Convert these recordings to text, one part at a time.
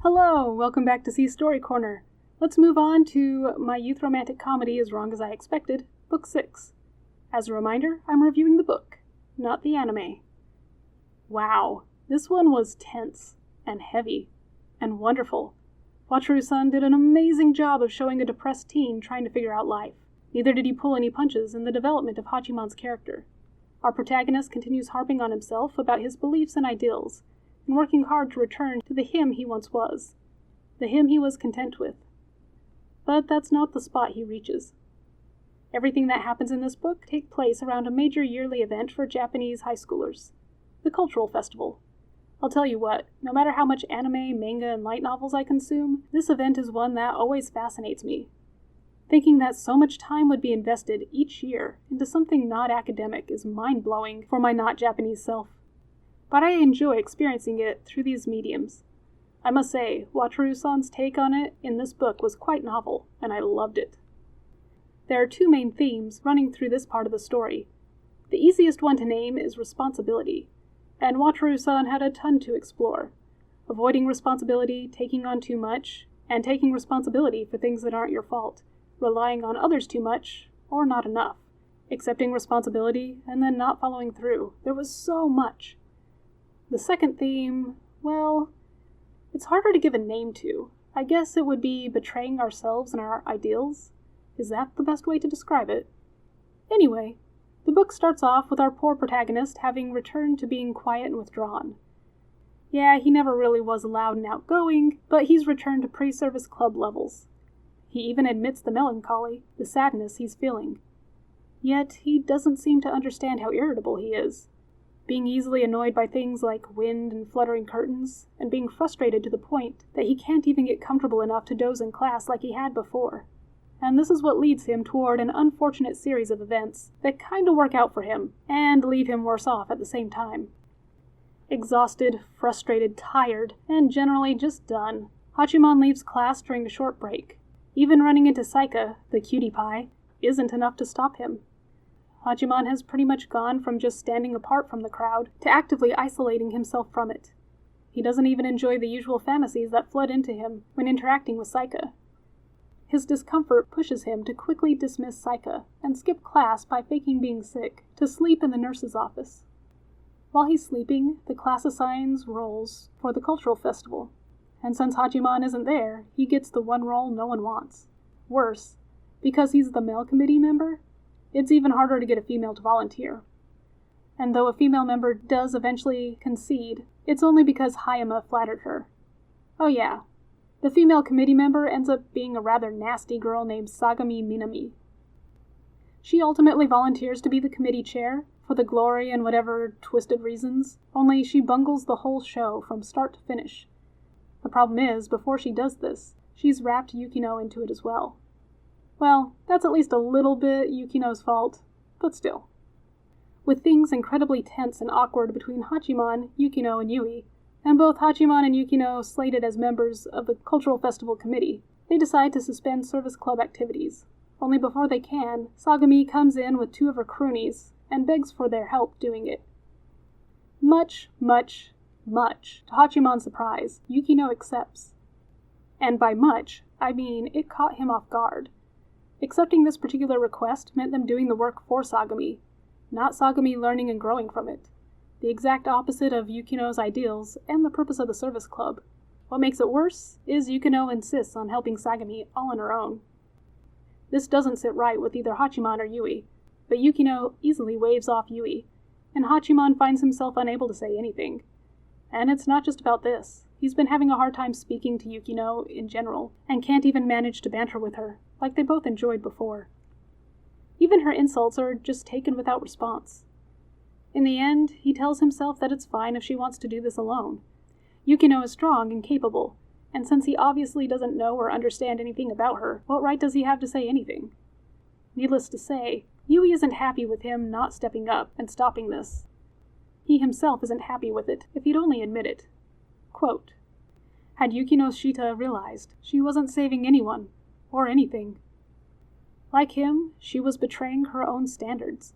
Hello, welcome back to C Story Corner. Let's move on to my youth romantic comedy As Wrong as I Expected, Book 6. As a reminder, I'm reviewing the book, not the anime. Wow, this one was tense, and heavy, and wonderful. Wataru-san did an amazing job of showing a depressed teen trying to figure out life. Neither did he pull any punches in the development of Hachiman's character. Our protagonist continues harping on himself about his beliefs and ideals, and working hard to return to the him he once was, the him he was content with. But that's not the spot he reaches. Everything that happens in this book takes place around a major yearly event for Japanese high schoolers, the Cultural Festival. I'll tell you what, no matter how much anime, manga, and light novels I consume, this event is one that always fascinates me. Thinking that so much time would be invested each year into something not academic is mind-blowing for my not Japanese self. But I enjoy experiencing it through these mediums. I must say, Wataru-san's take on it in this book was quite novel, and I loved it. There are two main themes running through this part of the story. The easiest one to name is responsibility, and Wataru-san had a ton to explore. Avoiding responsibility, taking on too much, and taking responsibility for things that aren't your fault, relying on others too much, or not enough, accepting responsibility, and then not following through. There was so much. The second theme, well, it's harder to give a name to. I guess it would be betraying ourselves and our ideals. Is that the best way to describe it? Anyway, the book starts off with our poor protagonist having returned to being quiet and withdrawn. Yeah, he never really was loud and outgoing, but he's returned to pre-service club levels. He even admits the melancholy, the sadness he's feeling. Yet he doesn't seem to understand how irritable he is, being easily annoyed by things like wind and fluttering curtains, and being frustrated to the point that he can't even get comfortable enough to doze in class like he had before. And this is what leads him toward an unfortunate series of events that kinda work out for him, and leave him worse off at the same time. Exhausted, frustrated, tired, and generally just done, Hachiman leaves class during a short break. Even running into Saika, the cutie pie, isn't enough to stop him. Hachiman has pretty much gone from just standing apart from the crowd to actively isolating himself from it. He doesn't even enjoy the usual fantasies that flood into him when interacting with Saika. His discomfort pushes him to quickly dismiss Saika and skip class by faking being sick to sleep in the nurse's office. While he's sleeping, the class assigns roles for the cultural festival, and since Hachiman isn't there, he gets the one role no one wants. Worse, because he's the male committee member, it's even harder to get a female to volunteer. And though a female member does eventually concede, it's only because Hayama flattered her. Oh yeah, the female committee member ends up being a rather nasty girl named Sagami Minami. She ultimately volunteers to be the committee chair, for the glory and whatever twisted reasons, only she bungles the whole show from start to finish. The problem is, before she does this, she's wrapped Yukino into it as well. Well, that's at least a little bit Yukino's fault, but still. With things incredibly tense and awkward between Hachiman, Yukino, and Yui, and both Hachiman and Yukino slated as members of the Cultural Festival Committee, they decide to suspend service club activities. Only before they can, Sagami comes in with two of her croonies and begs for their help doing it. Much to Hachiman's surprise, Yukino accepts. And by much, I mean it caught him off guard. Accepting this particular request meant them doing the work for Sagami, not Sagami learning and growing from it. The exact opposite of Yukino's ideals and the purpose of the service club. What makes it worse is Yukino insists on helping Sagami all on her own. This doesn't sit right with either Hachiman or Yui, but Yukino easily waves off Yui, and Hachiman finds himself unable to say anything. And it's not just about this. He's been having a hard time speaking to Yukino in general, and can't even manage to banter with her, like they both enjoyed before. Even her insults are just taken without response. In the end, he tells himself that it's fine if she wants to do this alone. Yukino is strong and capable, and since he obviously doesn't know or understand anything about her, what right does he have to say anything? Needless to say, Yui isn't happy with him not stepping up and stopping this. He himself isn't happy with it, if he'd only admit it. Quote, "Had Yukino Shita realized she wasn't saving anyone, or anything. Like him, she was betraying her own standards.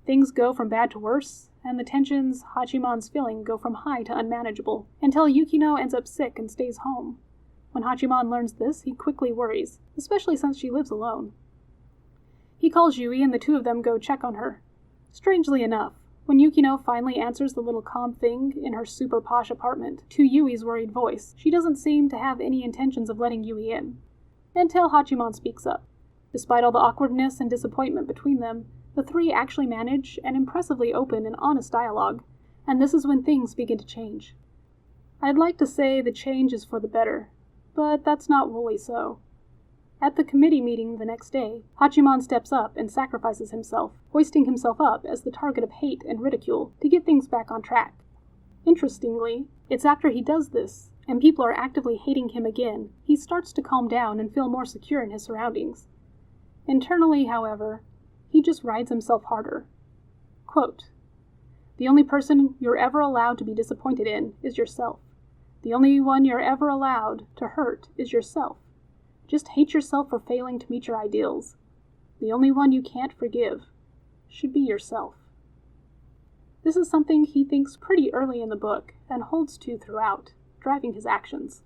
Things go from bad to worse, and the tensions Hachiman's feeling go from high to unmanageable, until Yukino ends up sick and stays home. When Hachiman learns this, he quickly worries, especially since she lives alone. He calls Yui and the two of them go check on her. Strangely enough, when Yukino finally answers the little calm thing in her super posh apartment to Yui's worried voice, she doesn't seem to have any intentions of letting Yui in. Until Hachiman speaks up. Despite all the awkwardness and disappointment between them, the three actually manage an impressively open and honest dialogue, and this is when things begin to change. I'd like to say the change is for the better, but that's not wholly so. At the committee meeting the next day, Hachiman steps up and sacrifices himself, hoisting himself up as the target of hate and ridicule to get things back on track. Interestingly, it's after he does this, and people are actively hating him again, he starts to calm down and feel more secure in his surroundings. Internally, however, he just rides himself harder. Quote, "The only person you're ever allowed to be disappointed in is yourself. The only one you're ever allowed to hurt is yourself. Just hate yourself for failing to meet your ideals. The only one you can't forgive should be yourself." This is something he thinks pretty early in the book and holds to throughout, driving his actions.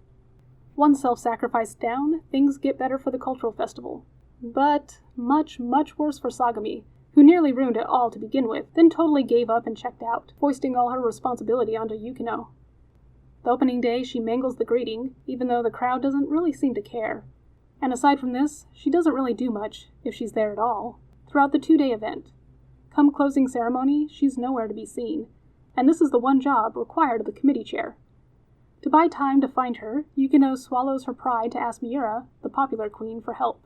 One self-sacrifice down, things get better for the cultural festival. But much, much worse for Sagami, who nearly ruined it all to begin with, then totally gave up and checked out, foisting all her responsibility onto Yukino. The opening day, she mangles the greeting, even though the crowd doesn't really seem to care. And aside from this, she doesn't really do much, if she's there at all, throughout the 2-day event. Come closing ceremony, she's nowhere to be seen, and this is the one job required of the committee chair. To buy time to find her, Yukino swallows her pride to ask Miura, the popular queen, for help.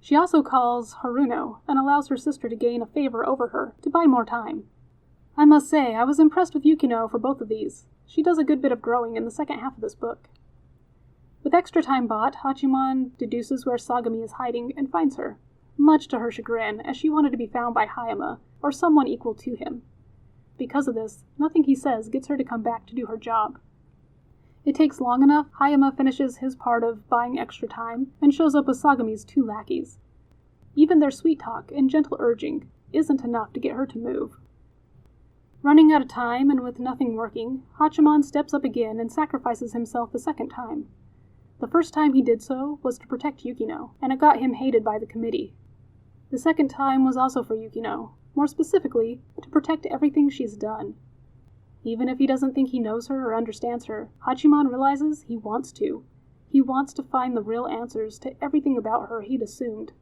She also calls Haruno and allows her sister to gain a favor over her to buy more time. I must say, I was impressed with Yukino for both of these. She does a good bit of growing in the second half of this book. With extra time bought, Hachiman deduces where Sagami is hiding and finds her, much to her chagrin, as she wanted to be found by Hayama, or someone equal to him. Because of this, nothing he says gets her to come back to do her job. It takes long enough, Hayama finishes his part of buying extra time and shows up with Sagami's 2 lackeys. Even their sweet talk and gentle urging isn't enough to get her to move. Running out of time and with nothing working, Hachiman steps up again and sacrifices himself a second time. The first time he did so was to protect Yukino, and it got him hated by the committee. The second time was also for Yukino, more specifically, to protect everything she's done. Even if he doesn't think he knows her or understands her, Hachiman realizes he wants to. He wants to find the real answers to everything about her he'd assumed.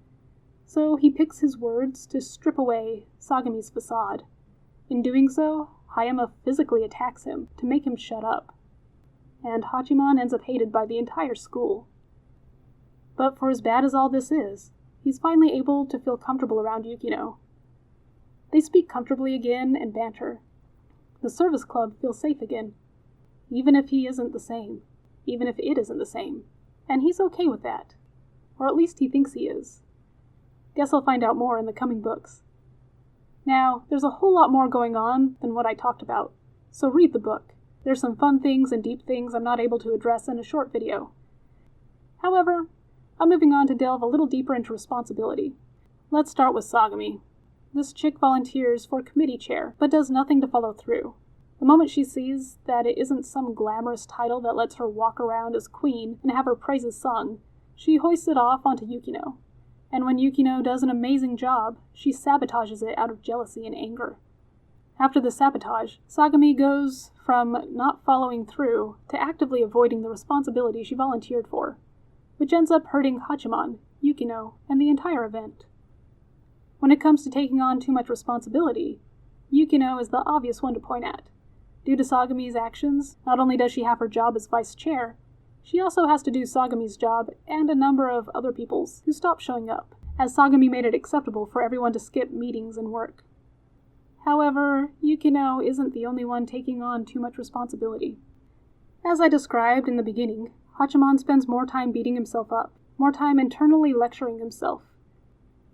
So he picks his words to strip away Sagami's facade. In doing so, Hayama physically attacks him to make him shut up. And Hachiman ends up hated by the entire school. But for as bad as all this is, he's finally able to feel comfortable around Yukino. They speak comfortably again and banter. The service club feels safe again, even if he isn't the same, even if it isn't the same, and he's okay with that, or at least he thinks he is. Guess I'll find out more in the coming books. Now, there's a whole lot more going on than what I talked about, so read the book. There's some fun things and deep things I'm not able to address in a short video. However, I'm moving on to delve a little deeper into responsibility. Let's start with Sagami. This chick volunteers for committee chair, but does nothing to follow through. The moment she sees that it isn't some glamorous title that lets her walk around as queen and have her praises sung, she hoists it off onto Yukino. And when Yukino does an amazing job, she sabotages it out of jealousy and anger. After the sabotage, Sagami goes from not following through to actively avoiding the responsibility she volunteered for, which ends up hurting Hachiman, Yukino, and the entire event. When it comes to taking on too much responsibility, Yukino is the obvious one to point at. Due to Sagami's actions, not only does she have her job as vice chair, she also has to do Sagami's job and a number of other people's who stopped showing up, as Sagami made it acceptable for everyone to skip meetings and work. However, Yukino isn't the only one taking on too much responsibility. As I described in the beginning, Hachiman spends more time beating himself up, more time internally lecturing himself.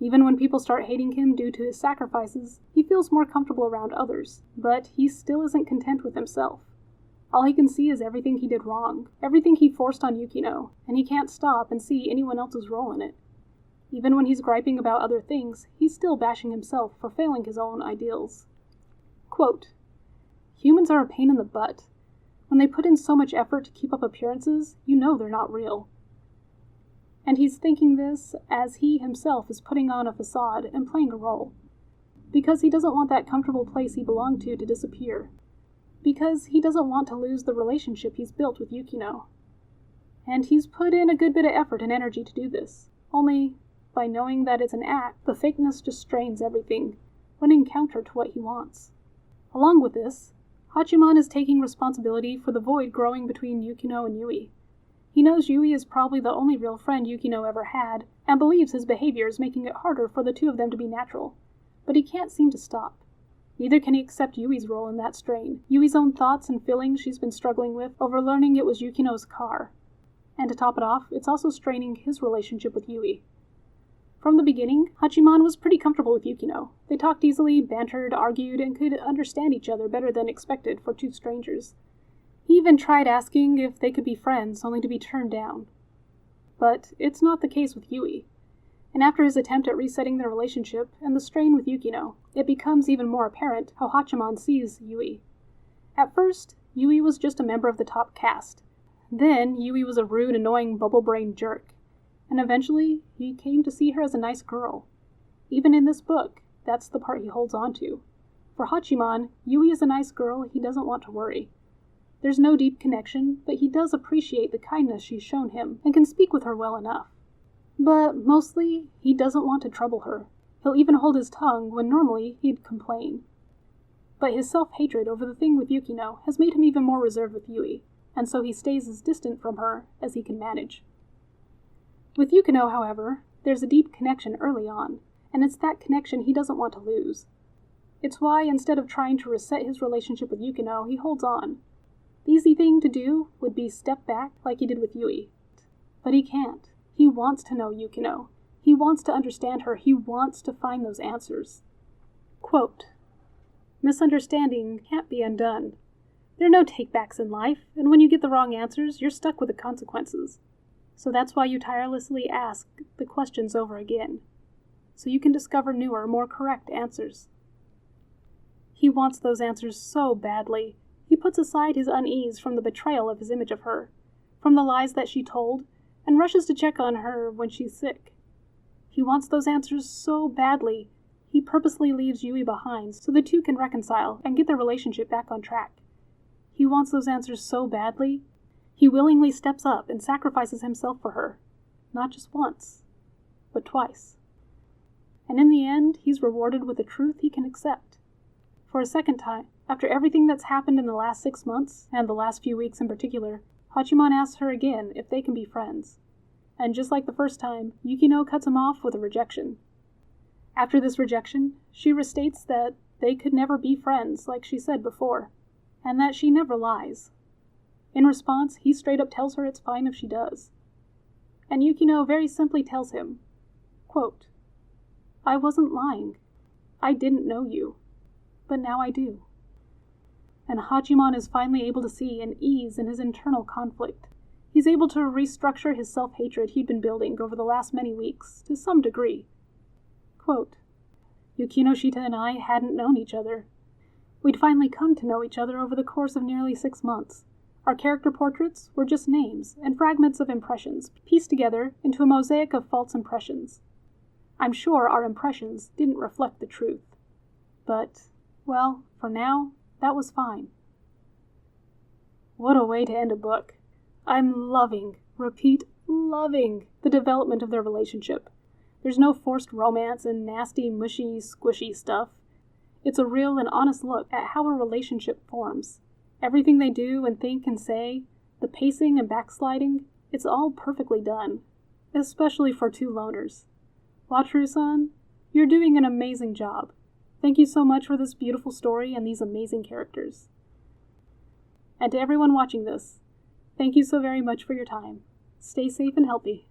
Even when people start hating him due to his sacrifices, he feels more comfortable around others, but he still isn't content with himself. All he can see is everything he did wrong, everything he forced on Yukino, and he can't stop and see anyone else's role in it. Even when he's griping about other things, he's still bashing himself for failing his own ideals. Quote, Humans are a pain in the butt. When they put in so much effort to keep up appearances, you know they're not real. And he's thinking this as he himself is putting on a facade and playing a role. Because he doesn't want that comfortable place he belonged to disappear. Because he doesn't want to lose the relationship he's built with Yukino. And he's put in a good bit of effort and energy to do this. Only, by knowing that it's an act, the fakeness just strains everything, running counter to what he wants. Along with this, Hachiman is taking responsibility for the void growing between Yukino and Yui. He knows Yui is probably the only real friend Yukino ever had, and believes his behavior is making it harder for the two of them to be natural. But he can't seem to stop. Neither can he accept Yui's role in that strain, Yui's own thoughts and feelings she's been struggling with over learning it was Yukino's car. And to top it off, it's also straining his relationship with Yui. From the beginning, Hachiman was pretty comfortable with Yukino. They talked easily, bantered, argued, and could understand each other better than expected for two strangers. He even tried asking if they could be friends, only to be turned down. But it's not the case with Yui. And after his attempt at resetting their relationship and the strain with Yukino, it becomes even more apparent how Hachiman sees Yui. At first, Yui was just a member of the top caste. Then, Yui was a rude, annoying, bubble-brained jerk. And eventually, he came to see her as a nice girl. Even in this book, that's the part he holds on to. For Hachiman, Yui is a nice girl he doesn't want to worry. There's no deep connection, but he does appreciate the kindness she's shown him, and can speak with her well enough. But mostly, he doesn't want to trouble her. He'll even hold his tongue when normally he'd complain. But his self-hatred over the thing with Yukino has made him even more reserved with Yui, and so he stays as distant from her as he can manage. With Yukino, however, there's a deep connection early on, and it's that connection he doesn't want to lose. It's why, instead of trying to reset his relationship with Yukino, he holds on. The easy thing to do would be step back like he did with Yui. But he can't. He wants to know Yukino. He wants to understand her. He wants to find those answers. Quote, "Misunderstanding can't be undone. There are no takebacks in life, and when you get the wrong answers, you're stuck with the consequences. So that's why you tirelessly ask the questions over again, so you can discover newer, more correct answers." He wants those answers so badly. He puts aside his unease from the betrayal of his image of her, from the lies that she told, and rushes to check on her when she's sick. He wants those answers so badly, he purposely leaves Yui behind so the two can reconcile and get their relationship back on track. He wants those answers so badly, he willingly steps up and sacrifices himself for her, not just once, but twice. And in the end, he's rewarded with a truth he can accept. For a second time, after everything that's happened in the last 6 months, and the last few weeks in particular, Hachiman asks her again if they can be friends. And just like the first time, Yukino cuts him off with a rejection. After this rejection, she restates that they could never be friends like she said before, and that she never lies. In response, he straight up tells her it's fine if she does. And Yukino very simply tells him, quote, "I wasn't lying. I didn't know you, but now I do." And Hachiman is finally able to see an ease in his internal conflict. He's able to restructure his self-hatred he'd been building over the last many weeks, to some degree. Quote, "Yukino Shita and I hadn't known each other. We'd finally come to know each other over the course of nearly 6 months. Our character portraits were just names and fragments of impressions pieced together into a mosaic of false impressions. I'm sure our impressions didn't reflect the truth. But, well, for now, that was fine." What a way to end a book. I'm loving, repeat, loving the development of their relationship. There's no forced romance and nasty, mushy, squishy stuff. It's a real and honest look at how a relationship forms. Everything they do and think and say, the pacing and backsliding, it's all perfectly done, especially for two loners. Wataru-san, you're doing an amazing job. Thank you so much for this beautiful story and these amazing characters. And to everyone watching this, thank you so very much for your time. Stay safe and healthy.